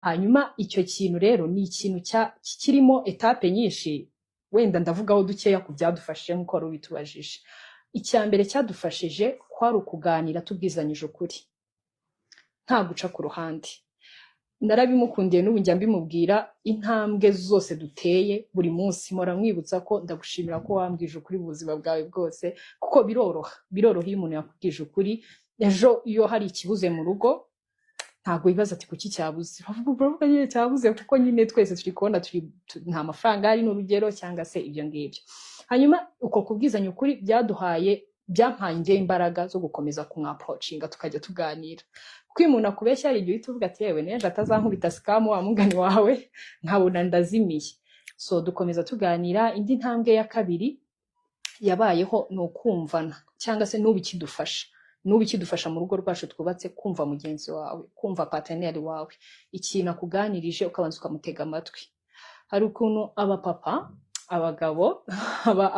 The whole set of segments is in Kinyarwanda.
hanyuma icyo kintu rero ni ikintu kirimo etape nyinshi, wenda ndavugaho dukeya ku byadufashije nk'uko wari ubitubajije. Icya mbere cyadufashije kwari ukuganira tubwizanyije ukuri, nta guca ku ruhande. Narabimukundiye n'ubu njya mbimubwira, intambwe zose duteye buri munsi mpora mwibutsa ko ndagushimira ko wambwije ukuri mu buzima bwawe bwose, kuko biroroha iyo umuntu yakubwije ukuri. Ejo iyo hari ikibuze mu rugo ntabwo wibaza ati kuki cyabuze, bavuga nyine cyabuze kuko nyine twese turi kubona nta mafaranga ari n'urugero cyangwa se ibyo ngibyo. Hanyuma uko kubwizanya ukuri byampaye njye imbaraga zo gukomeza kumwaprocinga tukajya tuganira, kuko iyo umuntu akubeshya hari igihe uhita uvuga ati yewe n'ejo atazankubita sikamu wa mugani wawe nkabona ndazimiye. So dukomeza tuganira. Indi ntambwe ya kabiri yabayeho ni ukumvana, cyangwa se n'ubu ikidufasha mu rugo rwacu twubatse, kumva mugenzi wawe, kumva partenaire wawe, ikintu akuganirije ukabanza ukamutega amatwi. Hari ukuntu abapapa, abagabo,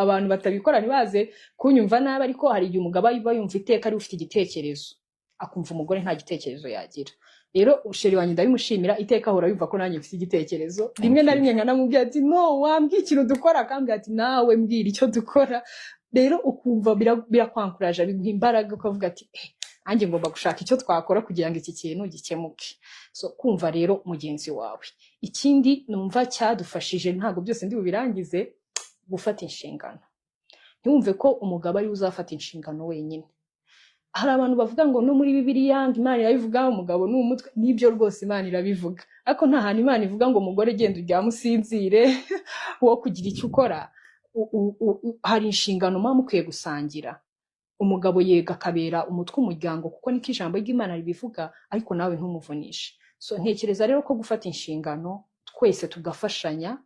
abantu batabikora ntibaze kunyumva nabi, ariko hari igihe umugabo aba yumva iteka ari ufite igitekerezo, akumva umugore nta gitekerezo yagira. Rero usheri wanjye ndabimushimira, iteka ahora yumva ko nanjye mfite igitekerezo. Rimwe na rimwe nkanamubwira ati no, wambwira ikintu dukora, akambwira ati nawe mbwira icyo dukora. Rero ukumva birakwankuraje, biguha imbaraga, ukavuga ati nanjye ngomba gushaka icyo twakora kugira ngo iki kintu gikemuke. So kumva rero mugenzi wawe. Ikindi numva cyadufashije, ntabwo byose ndi bubirangize, gufata inshingano. Ntiwumve ko umugabo ari uzafata inshingano wenyine. Hari abantu bavuga ngo no muri Bibiliya Imana irabivuga umugabo ni umutwe, nibyo rwose Imana irabivuga, ariko nta hantu Imana ivuga ngo umugore genda uryame usinzire wo kugira icyo ukora. Hari inshingano muba mukwiye gusangira. Umugabo yega akabera umutwe umuryango, kuko niko ijambo ry'Imana ribivuga, ariko nawe ntumuvunishe. So ntekereza rero ko gufata inshingano twese tugafashanya.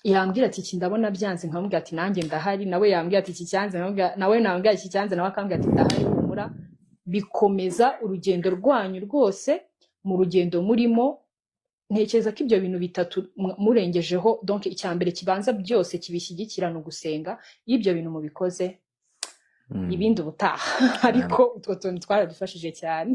Yambwira ati iki ndabona byanze, nkamubwira ati nanjye ndahari, nawe yambwira ati iki cyanze, nawe nambwira iki cyanze, nawe akambwira ati ndahari, humura. Bikomeza urugendo rwanyu rwose, mu rugendo murimo. Ntekereza ko ibyo bintu bitatu murengejeho, donc icya mbere kibanza byose kibishyigikira no gusenga. Iyo ibyo bintu mubikoze ibindi ubutaha, ariko utwo tuntu twaradufashije cyane.